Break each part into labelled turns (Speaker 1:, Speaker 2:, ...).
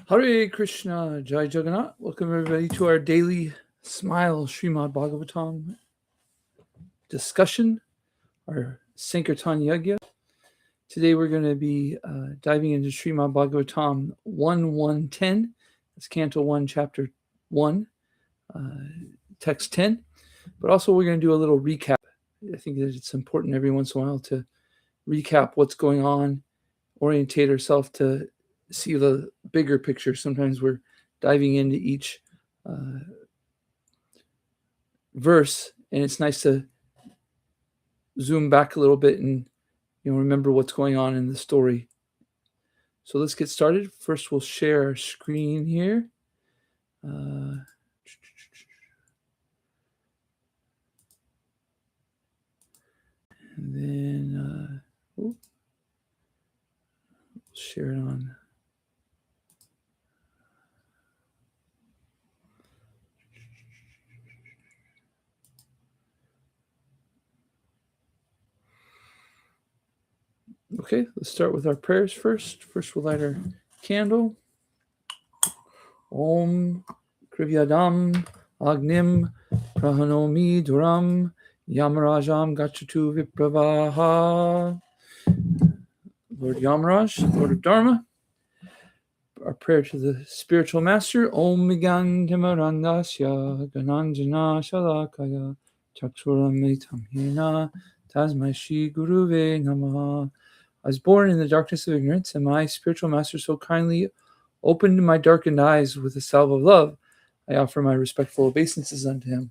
Speaker 1: Hare Krishna, Jaya Jagannath. Welcome everybody to our daily Smile Srimad Bhagavatam discussion, our Sankirtan Yajna. Today we're going to be diving into Srimad Bhagavatam 1.1.10. It's Canto 1, Chapter 1, Text 10. But also we're going to do a little recap. I think that it's important every once in a while to recap what's going on, orientate ourselves to see the bigger picture. Sometimes we're diving into each verse, and it's nice to zoom back a little bit and remember what's going on in the story. So let's get started. First, we'll share our screen here. And then we'll share it on. Okay, let's start with our prayers first. First, we'll light our candle. Om Krivyadam Agnim Prahanomi Duram Yamarajam Gachatu Vipravaha. Lord Yamaraj, Lord of Dharma, our prayer to the spiritual master. Om Migantimarandasya Gananjana Shalakaya Chaksuram Hina Tasmai Shri Guruve Namaha. I was born in the darkness of ignorance, and my spiritual master so kindly opened my darkened eyes with a salve of love. I offer my respectful obeisances unto him.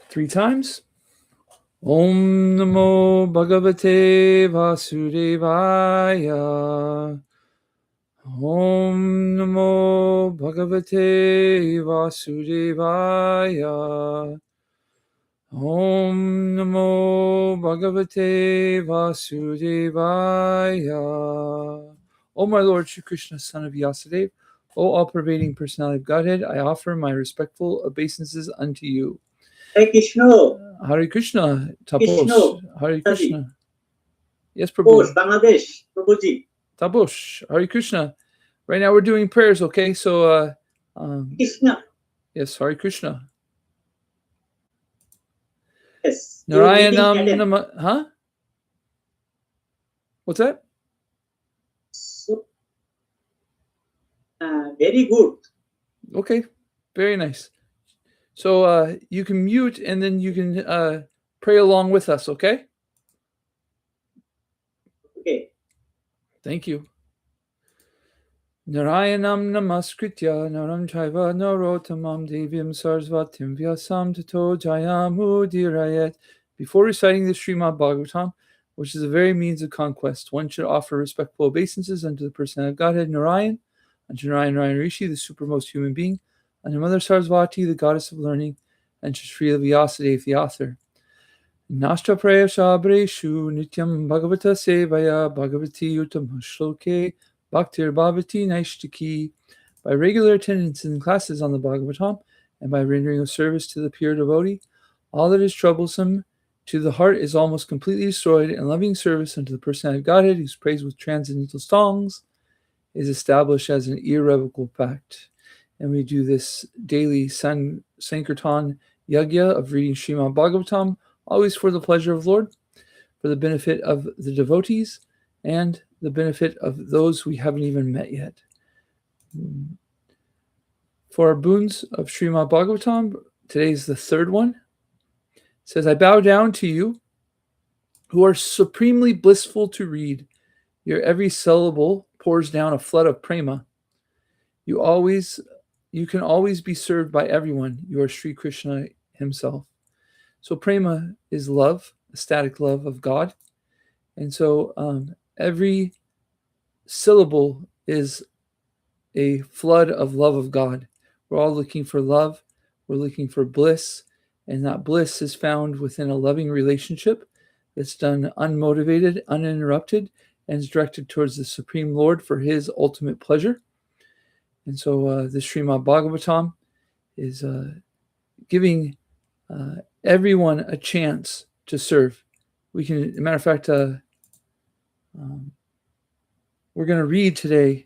Speaker 1: 3 times. Om Namo Bhagavate Vasudevaya. Om Namo Bhagavate Vasudevaya. Om Namo Bhagavate Vasudevaya. O my Lord Shri Krishna, son of Vyasadeva, O all-pervading personality of Godhead, I offer my respectful obeisances unto you.
Speaker 2: Hare Krishna.
Speaker 1: Hare Krishna. Taposh. Hare Krishna. Yes, Prabhu.
Speaker 2: Taposh, Bangladesh. Prabhuji.
Speaker 1: Taposh. Hare Krishna. Right now we're doing prayers, okay? So,
Speaker 2: Krishna.
Speaker 1: yes, Hare Krishna.
Speaker 2: Yes.
Speaker 1: Narayanam Nama. Huh? What's that?
Speaker 2: So, very good.
Speaker 1: Okay, very nice. So you can mute and then you can pray along with us, okay?
Speaker 2: Okay.
Speaker 1: Thank you. Narayanam namaskritya naram chaiva narotamam devyam sarasvatim vyasam tato jayamudirayat. Before reciting the Srimad Bhagavatam, which is the very means of conquest, one should offer respectful obeisances unto the personality of Godhead Narayan, unto Narayan Rishi, the supermost human being, unto Mother Sarasvati, the goddess of learning, and to Sri Vyasadeva, the author. Nashtra praya shabreshu nityam bhagavata sevaya bhagavati utam shloke bhaktir bhavati naishtaki. By regular attendance in classes on the Bhagavatam and by rendering of service to the pure devotee, all that is troublesome to the heart is almost completely destroyed, and loving service unto the personality of Godhead, whose praise with transcendental songs is established as an irrevocable fact. And we do this daily Sankirtan Yajna of reading Srimad Bhagavatam, always for the pleasure of the Lord, for the benefit of the devotees, and the benefit of those we haven't even met yet. For our boons of Srimad Bhagavatam, today is the 3rd one. It says, I bow down to you, who are supremely blissful to read. Your every syllable pours down a flood of prema. You can always be served by everyone. You are Sri Krishna himself. So prema is love, ecstatic love of God. And so every syllable is a flood of love of God. We're all looking for love. We're looking for bliss. And that bliss is found within a loving relationship that's done unmotivated, uninterrupted, and is directed towards the Supreme Lord for his ultimate pleasure. And so the Srimad Bhagavatam is giving everyone a chance to serve. We can, as a matter of fact, we're we're going to read today.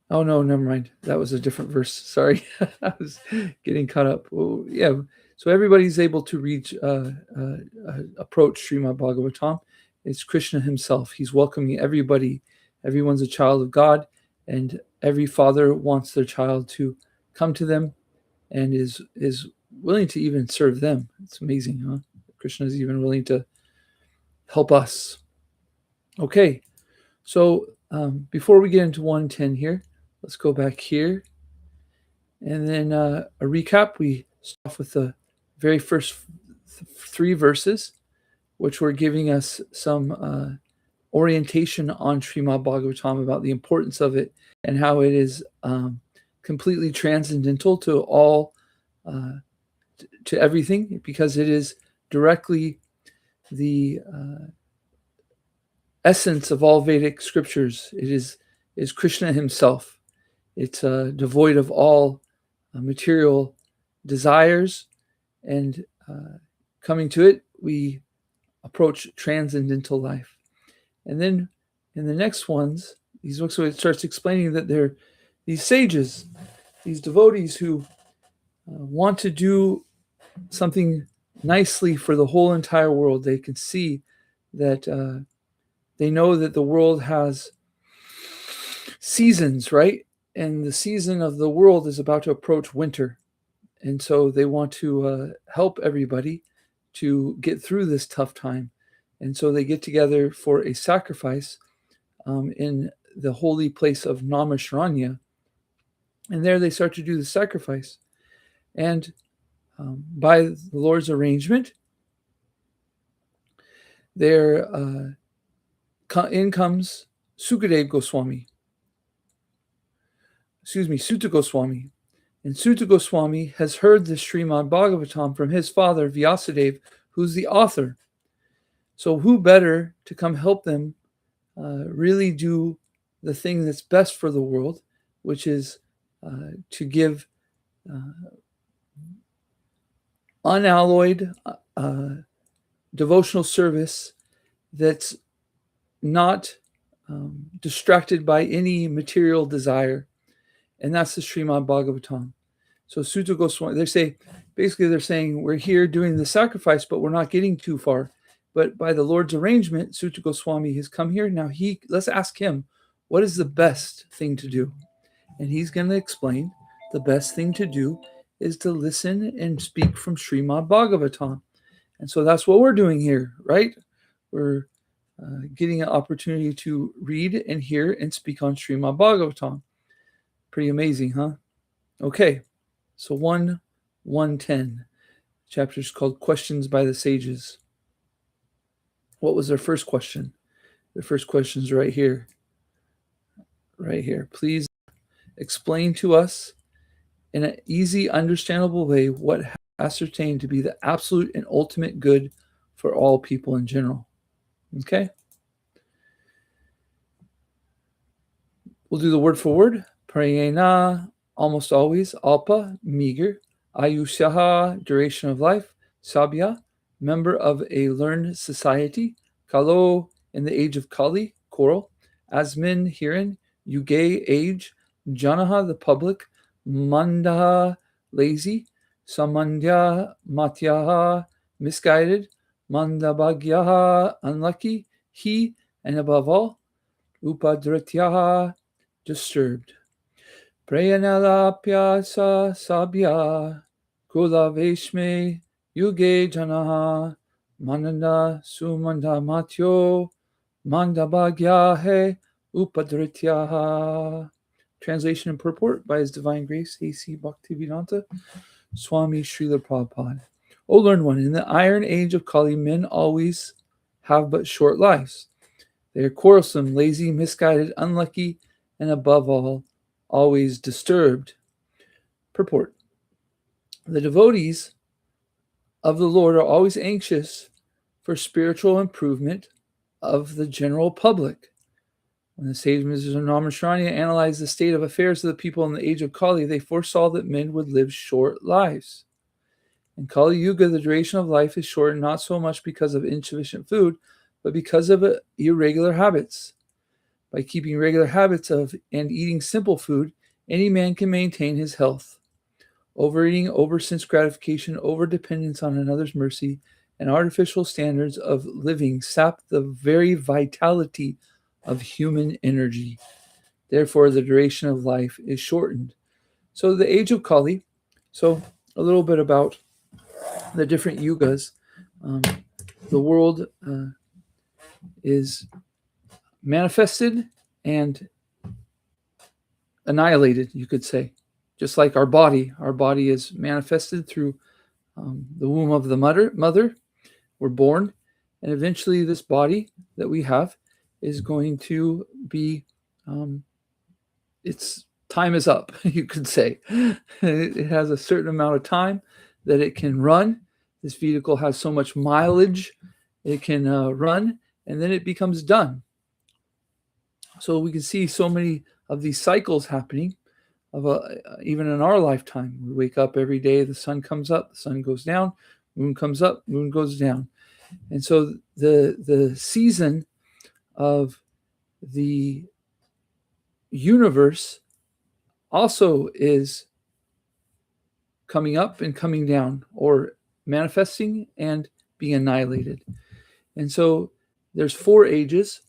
Speaker 1: Oh, no, never mind. That was a different verse. Sorry. I was getting caught up. Oh, yeah. So everybody's able to reach, approach Srimad Bhagavatam. It's Krishna himself. He's welcoming everybody. Everyone's a child of God, and every father wants their child to come to them and is willing to even serve them. It's amazing, huh? Krishna is even willing to help us. Okay, so before we get into 110 here, let's go back here. And then a recap. We start off with the very first 3 verses, which were giving us some orientation on Srimad Bhagavatam, about the importance of it and how it is completely transcendental to all, to everything, because it is directly the essence of all Vedic scriptures. It is Krishna himself. It's devoid of all material desires, and coming to it, we approach transcendental life. And then in the next ones, these books, so it starts explaining that they're these sages, these devotees who want to do something nicely for the whole entire world. They can see that they know that the world has seasons, right? And the season of the world is about to approach winter. And so they want to help everybody to get through this tough time. And so they get together for a sacrifice in the holy place of Namashranya. And there they start to do the sacrifice. And by the Lord's arrangement, there in comes Suta Goswami. And Suta Goswami has heard the Srimad Bhagavatam from his father, Vyasadeva, who's the author. So who better to come help them really do the thing that's best for the world, which is to give unalloyed devotional service that's not distracted by any material desire. And that's the Srimad Bhagavatam. So Suta Goswami, they're saying we're here doing the sacrifice, but we're not getting too far. But by the Lord's arrangement, Suta Goswami has come here. Now let's ask him, what is the best thing to do? And he's going to explain the best thing to do is to listen and speak from Srimad Bhagavatam. And so that's what we're doing here, right? We're getting an opportunity to read and hear and speak on Srimad Bhagavatam. Pretty amazing, huh? Okay, so 110. Chapter is called Questions by the Sages. What was their first question? The first question is right here. Right here. Please explain to us in an easy, understandable way what ascertained to be the absolute and ultimate good for all people in general. Okay? We'll do the word for word. Prayena, almost always. Alpa, meager. Ayushaha, duration of life. Sabya, member of a learned society. Kalo, in the age of Kali, coral. Asmin, herein. Yuge, age. Janaha, the public. Mandaha, lazy. Samandya, matyaha, misguided. Mandabhagyaha, unlucky. He, and above all. Upadrityaha, disturbed. Prayanalapyasa sabya kulaveshme yuge janaha mananda sumanda matyo mandabhagyahe upadrityaha. Translation and purport by His Divine Grace A.C. Bhaktivedanta Swami Srila Prabhupada. O learned one, in the iron age of Kali, men always have but short lives. They are quarrelsome, lazy, misguided, unlucky, and above all, always disturbed. Purport. The devotees of the Lord are always anxious for spiritual improvement of the general public. When the sages of Namashranya analyzed the state of affairs of the people in the age of Kali, they foresaw that men would live short lives. In Kali Yuga, the duration of life is shortened not so much because of insufficient food, but because of irregular habits. By keeping regular habits of and eating simple food, any man can maintain his health. Overeating, over-sense gratification, over-dependence on another's mercy, and artificial standards of living sap the very vitality of human energy. Therefore, the duration of life is shortened. So the age of Kali, so a little bit about the different yugas. The world is manifested and annihilated, you could say. Just like our body is manifested through the womb of the mother. We're born, and eventually this body that we have is going to be, its time is up, you could say. It has a certain amount of time that it can run. This vehicle has so much mileage it can run, and then it becomes done. So we can see so many of these cycles happening even in our lifetime. We wake up every day, the sun comes up, the sun goes down, moon comes up, moon goes down. And so the season of the universe also is coming up and coming down, or manifesting and being annihilated. And so there's 4 ages,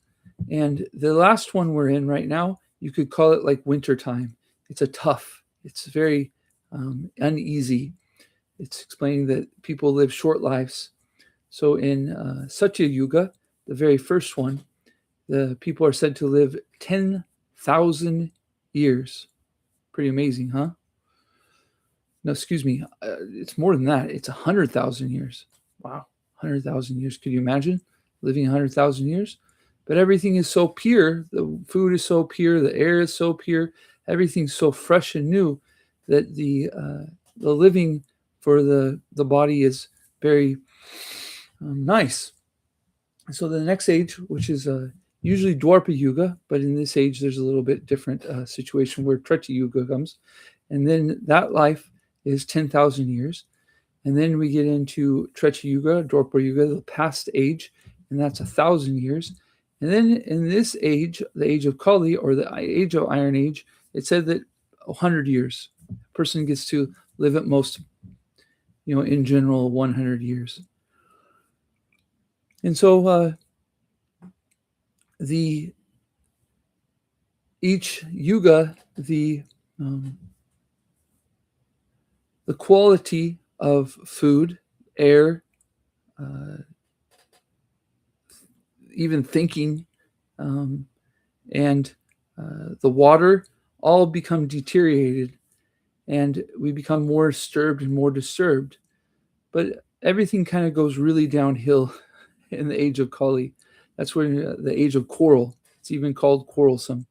Speaker 1: and the last one we're in right now, you could call it like winter time. It's very uneasy. It's explaining that people live short lives. So in Satya Yuga, the very first one, the people are said to live 10,000 years. Pretty amazing, huh? No, excuse me. It's more than that. It's 100,000 years. Wow, 100,000 years. Could you imagine living 100,000 years? But everything is so pure. The food is so pure. The air is so pure. Everything's so fresh and new that the living for the body is very nice. So the next age, which is usually Dwapara Yuga, but in this age there's a little bit different situation where Treta Yuga comes, and then that life is 10,000 years, and then we get into Treta Yuga, Dwapara Yuga, the past age, and that's 1,000 years, and then in this age, the age of Kali, or the age of Iron Age, it said that 100 years, a person gets to live at most, in general, 100 years. And so each yuga, the quality of food, air, even thinking, and the water all become deteriorated, and we become more disturbed and more disturbed. But everything kind of goes really downhill in the age of Kali. That's when the age of quarrel. It's even called quarrelsome.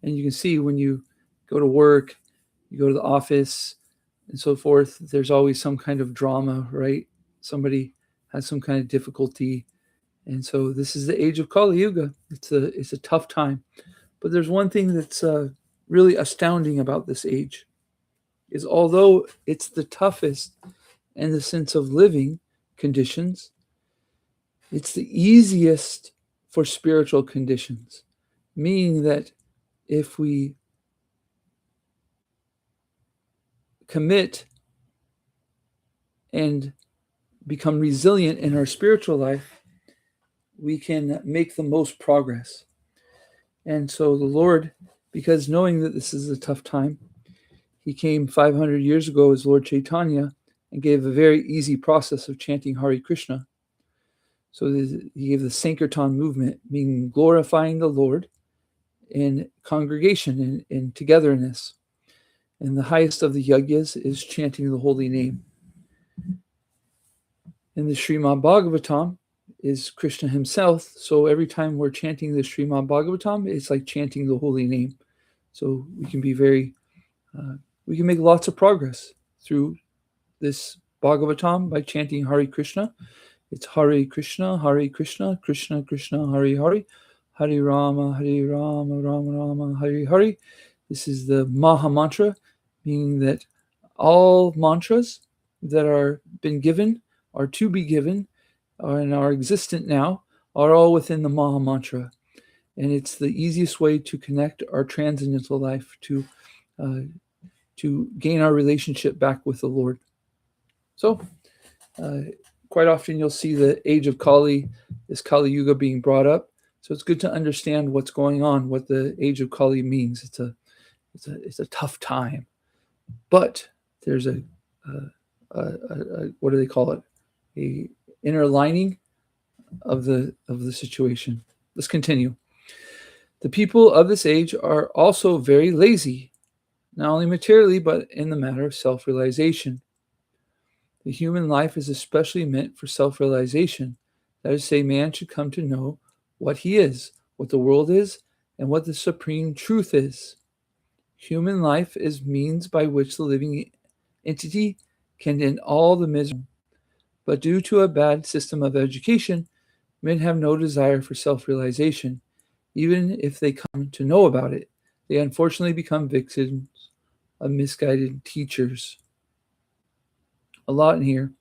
Speaker 1: And you can see when you go to work, you go to the office, and so forth, there's always some kind of drama, right? Somebody has some kind of difficulty. And so this is the age of Kali Yuga. It's a tough time. But there's one thing that's really astounding about this age, is although it's the toughest in the sense of living conditions, it's the easiest for spiritual conditions, meaning that if we commit and become resilient in our spiritual life, we can make the most progress. And so the Lord, because knowing that this is a tough time, he came 500 years ago as Lord Chaitanya and gave a very easy process of chanting Hare Krishna. So he gave the Sankirtan movement, meaning glorifying the Lord in congregation, in togetherness. And the highest of the yajnas is chanting the holy name. And the Srimad Bhagavatam is Krishna himself. So every time we're chanting the Srimad Bhagavatam, it's like chanting the holy name. So we can be we can make lots of progress through this Bhagavatam by chanting Hare Krishna. It's Hare Krishna, Krishna Krishna, Hare Hare, Hare Rama, Rama Rama, Hare Hare. This is the Maha Mantra, meaning that all mantras that are been given, are to be given, and are existent now, are all within the Maha Mantra. And it's the easiest way to connect our transcendental life, to gain our relationship back with the Lord. So, quite often you'll see the age of Kali, this Kali Yuga being brought up. So it's good to understand what's going on, what the age of Kali means. It's a tough time, but there's a what do they call it? A inner lining of the situation. Let's continue. The people of this age are also very lazy, not only materially, but in the matter of self-realization. The human life is especially meant for self-realization. That is to say, man should come to know what he is, what the world is, and what the supreme truth is. Human life is means by which the living entity can end all the misery. But due to a bad system of education, men have no desire for self-realization. Even if they come to know about it, they unfortunately become victims of misguided teachers. A lot in here.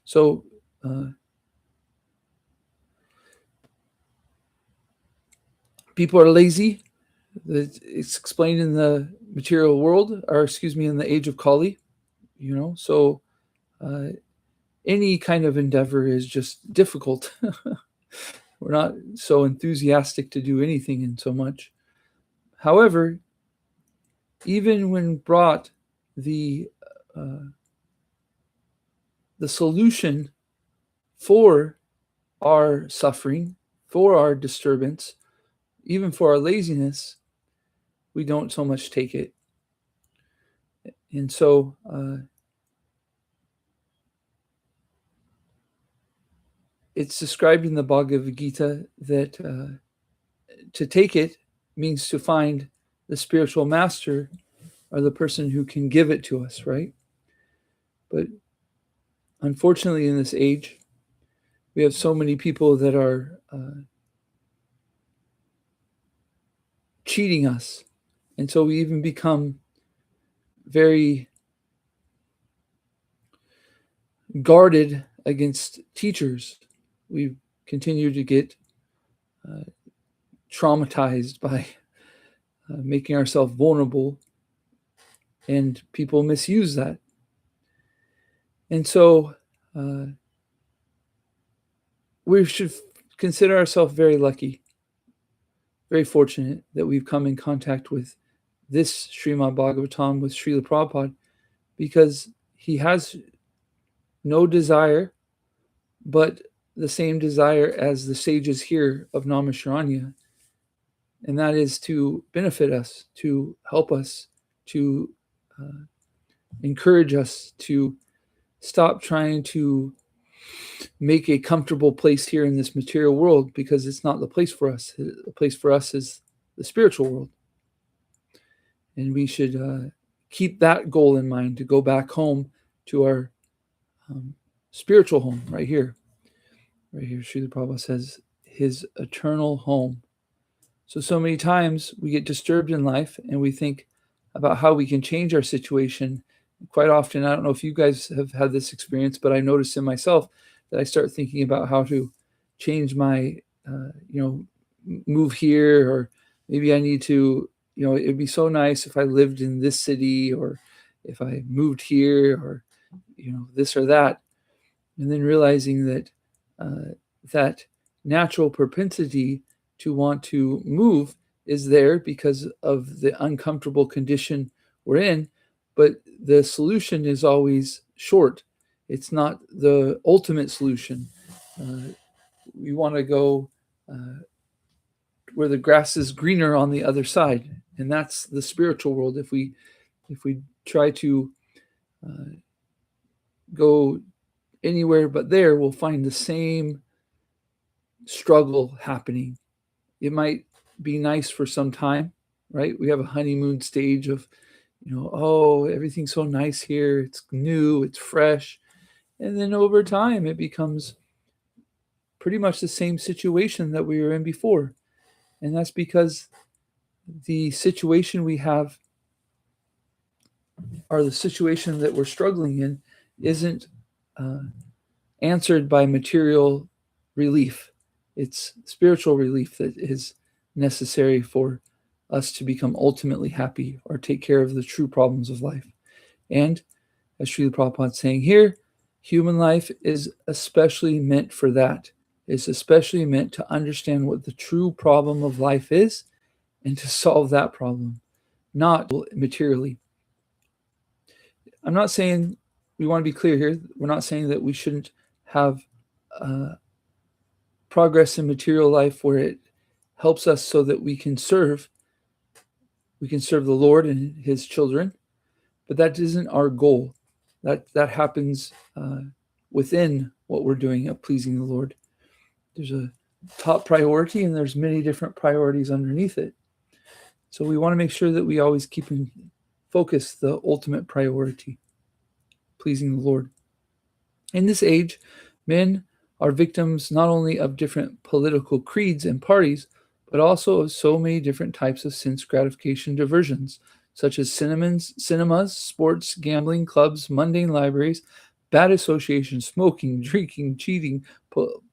Speaker 1: So, people are lazy. It's explained in the material world, or in the age of Kali. So any kind of endeavor is just difficult. We're not so enthusiastic to do anything in so much. However, even when brought the solution for our suffering, for our disturbance, even for our laziness, we don't so much take it. And so it's described in the Bhagavad Gita that to take it means to find the spiritual master or the person who can give it to us, right? But unfortunately, in this age, we have so many people that are cheating us. And so we even become very guarded against teachers. We continue to get traumatized by making ourselves vulnerable, and people misuse that. And so we should consider ourselves very lucky, very fortunate that we've come in contact with this Srimad Bhagavatam with Srila Prabhupada, because he has no desire but the same desire as the sages here of Namaskharanya, and that is to benefit us, to help us, to encourage us to stop trying to make a comfortable place here in this material world, because it's not the place for us. The place for us is the spiritual world. And we should keep that goal in mind, to go back home to our spiritual home right here. Right here, Srila Prabhupada says, his eternal home. So many times we get disturbed in life and we think about how we can change our situation. Quite often, I don't know if you guys have had this experience, but I noticed in myself that I start thinking about how to change my, move here, or maybe I need to, it'd be so nice if I lived in this city, or if I moved here, or, this or that. And then realizing that that natural propensity to want to move is there because of the uncomfortable condition we're in, but the solution is always short. It's not the ultimate solution. We want to go where the grass is greener on the other side, and that's the spiritual world. If we try to go anywhere but there, we'll find the same struggle happening. It might be nice for some time, right? We have a honeymoon stage of, oh, everything's so nice here. It's new, it's fresh. And then over time, it becomes pretty much the same situation that we were in before. And that's because the situation we have, or the situation that we're struggling in, isn't answered by material relief. It's spiritual relief that is necessary for us to become ultimately happy or take care of the true problems of life. And as Srila Prabhupada is saying here, human life is especially meant for that. It's especially meant to understand what the true problem of life is and to solve that problem, not materially. I'm not saying, we want to be clear here, we're not saying that we shouldn't have progress in material life where it helps us so that we can serve the Lord and his children, but that isn't our goal. That happens within what we're doing of pleasing the Lord. There's a top priority and there's many different priorities underneath it. So we want to make sure that we always keep in focus the ultimate priority, pleasing the Lord. In this age, men are victims not only of different political creeds and parties, but also of so many different types of sense gratification diversions, such as cinemas, sports, gambling, clubs, mundane libraries, bad associations, smoking, drinking, cheating,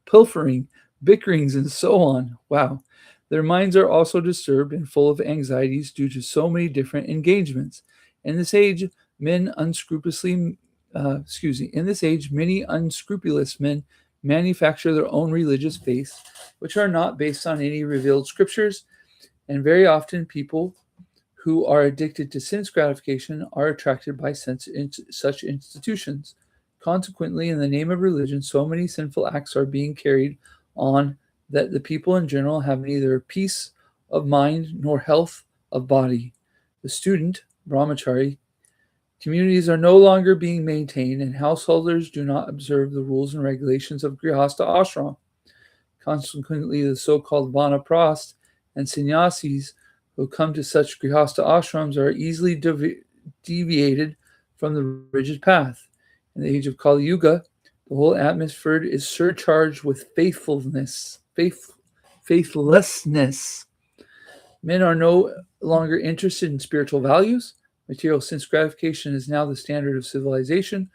Speaker 1: pilfering, bickerings, and so on. Wow. Their minds are also disturbed and full of anxieties due to so many different engagements. In this age, many unscrupulous men manufacture their own religious faiths, which are not based on any revealed scriptures, and very often people who are addicted to sense gratification are attracted by such institutions. Consequently, in the name of religion, so many sinful acts are being carried on that the people in general have neither peace of mind nor health of body. The student, brahmachari, communities are no longer being maintained, and householders do not observe the rules and regulations of Grihastha ashram. Consequently, the so-called vanaprastha and sannyasis who come to such Grihastha ashrams are easily deviated from the rigid path. In the age of Kali Yuga, the whole atmosphere is surcharged with faithlessness. Men are no longer interested in spiritual values. Material sense gratification is now the standard of civilization.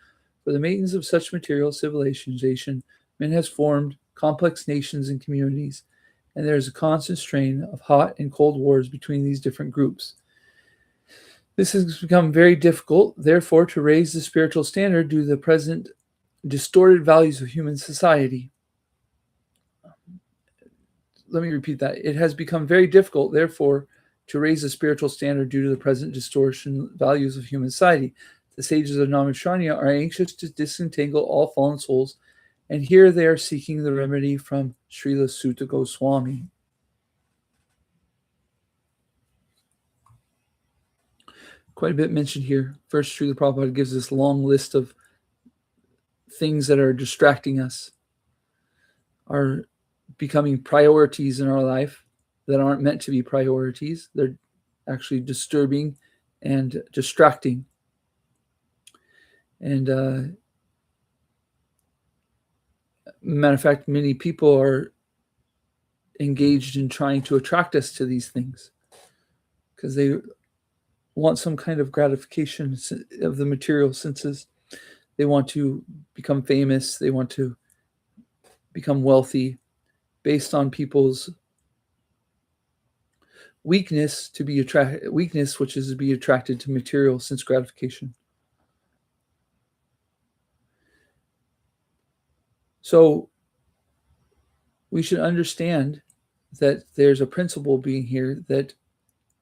Speaker 1: For the maintenance of such material civilization, men has formed complex nations and communities, and there is a constant strain of hot and cold wars between these different groups. This has become very difficult, therefore, to raise the spiritual standard due to the present distorted values of human society. Let me repeat that. It has become very difficult, therefore, to raise the spiritual standard due to the present distortion values of human society. The sages of Naimisharanya are anxious to disentangle all fallen souls, and here they are seeking the remedy from Srila Sutta Goswami. Quite a bit mentioned here. First, Srila Prabhupada gives this long list of things that are distracting us, are becoming priorities in our life that aren't meant to be priorities. They're actually disturbing and distracting. And matter of fact, many people are engaged in trying to attract us to these things because they want some kind of gratification of the material senses. They want to become famous. They want to become wealthy based on people's weakness, which is to be attracted to material sense gratification. So we should understand that there's a principle being here that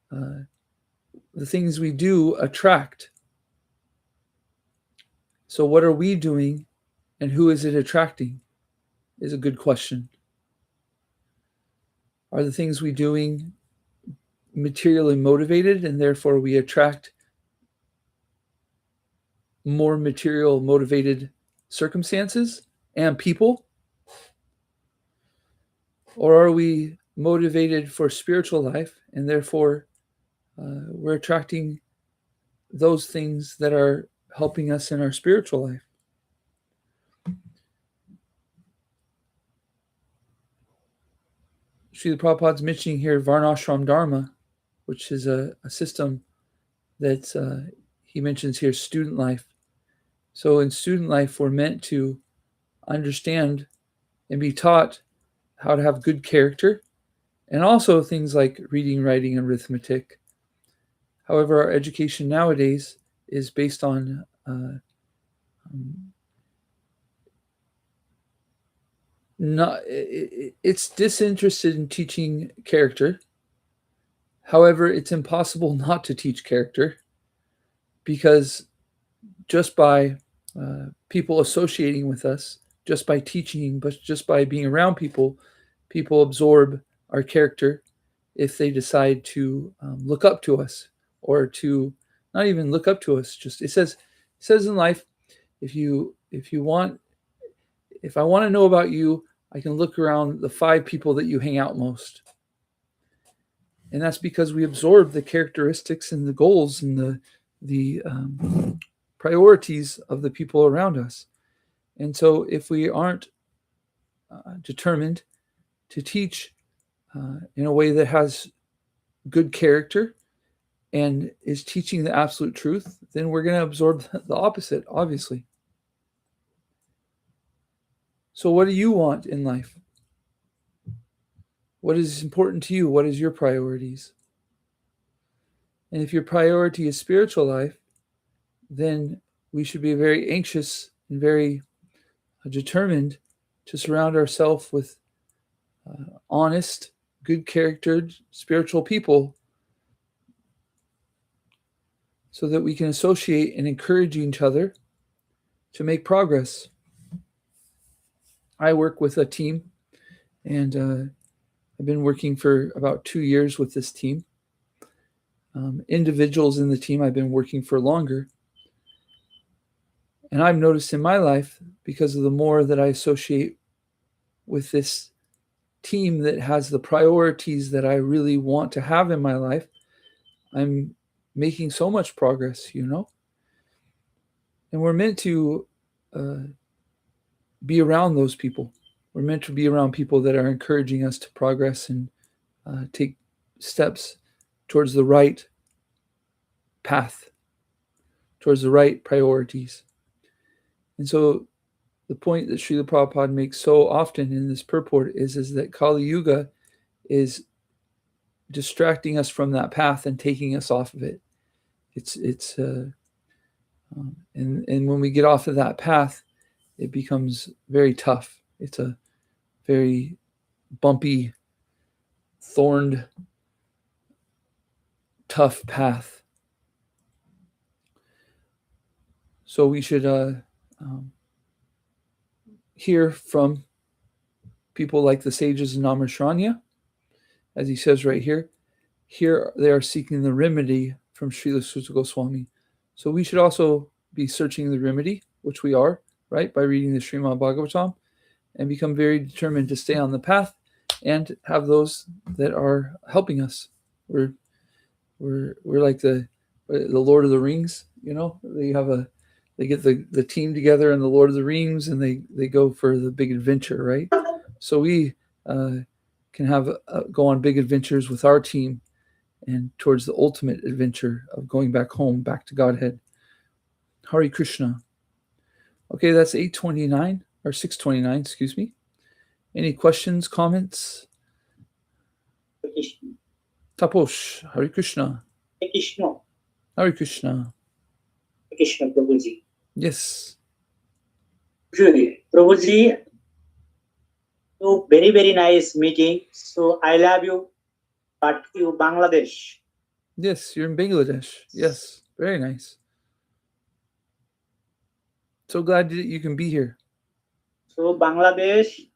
Speaker 1: the things we do attract. So what are we doing and who is it attracting is a good question. Are the things we doing materially motivated and therefore we attract more material motivated circumstances and people? Or are we motivated for spiritual life and therefore we're attracting those things that are helping us in our spiritual life? Srila Prabhupada's mentioning here Varnashram Dharma, which is a system that he mentions here, student life. So in student life, we're meant to understand and be taught how to have good character, and also things like reading, writing, and arithmetic. However, our education nowadays is based on it's disinterested in teaching character. However, it's impossible not to teach character, because just by people associating with us, just by teaching, but just by being around people, people absorb our character if they decide to look up to us, or to not even look up to us. Just it says in life, if I want to know about you, I can look around the 5 people that you hang out most. And that's because we absorb the characteristics and the goals and the priorities of the people around us. And so if we aren't determined to teach in a way that has good character and is teaching the absolute truth, then we're going to absorb the opposite, obviously. So what do you want in life? What is important to you? What is your priorities? And if your priority is spiritual life, then we should be very anxious and very determined to surround ourselves with honest, good charactered, spiritual people, so that we can associate and encourage each other to make progress. I work with a team, and I've been working for about 2 years with this team. Individuals in the team I've been working for longer. And I've noticed in my life, because of the more that I associate with this team that has the priorities that I really want to have in my life, I'm making so much progress, And we're meant to be around those people. We're meant to be around people that are encouraging us to progress and take steps towards the right path, towards the right priorities. And so the point that Srila Prabhupada makes so often in this purport is that Kali Yuga is distracting us from that path and taking us off of it. And when we get off of that path, it becomes very tough. It's a very bumpy, thorned, tough path. So we should hear from people like the sages in Amarshanya, as he says right here. Here they are seeking the remedy from Srila Sutta Goswami. So we should also be searching the remedy, which we are, right, by reading the Srimad Bhagavatam, and become very determined to stay on the path and have those that are helping us. We're like the Lord of the Rings, they get the team together in the Lord of the Rings, and they go for the big adventure, right? So we can have go on big adventures with our team, and towards the ultimate adventure of going back home, back to Godhead. Hare Krishna. Okay, that's 829 or 629, excuse me. Any questions, comments? Taposh, Hare Krishna.
Speaker 2: Hare Krishna.
Speaker 1: Hare Krishna.
Speaker 2: Hare Krishna, Prabhuji.
Speaker 1: Yes.
Speaker 2: Prabhuji, you very, very nice meeting. So I love you, but you Bangladesh.
Speaker 1: Yes, you're in Bangladesh. Yes, very nice. So glad that you can be here.
Speaker 2: So Bangladesh,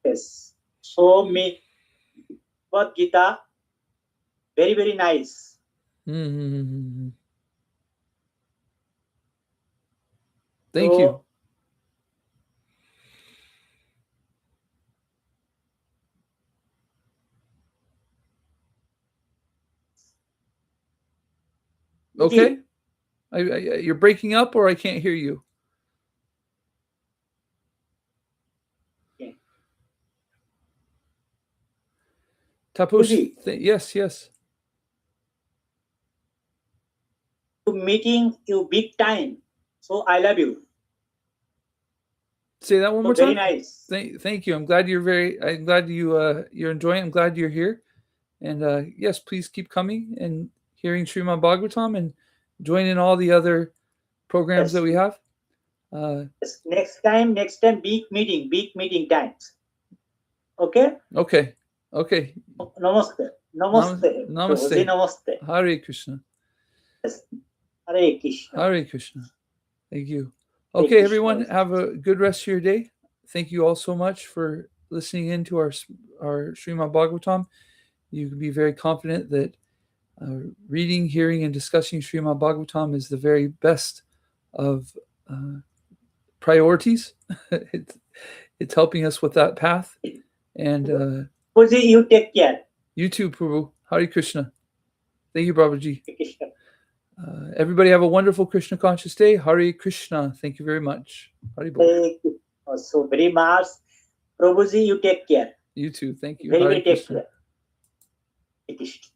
Speaker 2: yes. So me, Bhagavad Gita, very, very nice.
Speaker 1: Mm-hmm. Thank you. Okay. You're breaking up, or I can't hear you.
Speaker 2: Okay.
Speaker 1: Taposh, yes.
Speaker 2: To meeting you big time. So I love you.
Speaker 1: Say that one
Speaker 2: So
Speaker 1: more
Speaker 2: very
Speaker 1: time.
Speaker 2: nice.
Speaker 1: Thank you. I'm glad you're enjoying. I'm glad you're here. And yes, please keep coming and hearing Srimad Bhagavatam and join in all the other programs
Speaker 2: Yes.
Speaker 1: that we have.
Speaker 2: Yes. Next time, big meeting times. Okay?
Speaker 1: Okay.
Speaker 2: Namaste. Namaste.
Speaker 1: Namaste.
Speaker 2: Namaste.
Speaker 1: Hare Krishna.
Speaker 2: Yes. Hare Krishna.
Speaker 1: Hare Krishna. Thank you.
Speaker 2: Hare
Speaker 1: Okay,
Speaker 2: Krishna.
Speaker 1: everyone, have a good rest of your day. Thank you all so much for listening in to our Srimad Bhagavatam. You can be very confident that reading, hearing, and discussing Srimad Bhagavatam is the very best of priorities. It's helping us with that path. And
Speaker 2: Prabhuji, you take care.
Speaker 1: you too, Prabhu. Hare Krishna. Thank you, Prabhuji.
Speaker 2: Hare Krishna.
Speaker 1: Everybody have a wonderful Krishna conscious day. Hare Krishna. Thank you very much. Hare Bol.
Speaker 2: Thank you so very much. Prabhuji, you take care.
Speaker 1: You too. Thank you.
Speaker 2: Very,
Speaker 1: Hare
Speaker 2: very take
Speaker 1: Krishna.
Speaker 2: care. Hare Krishna.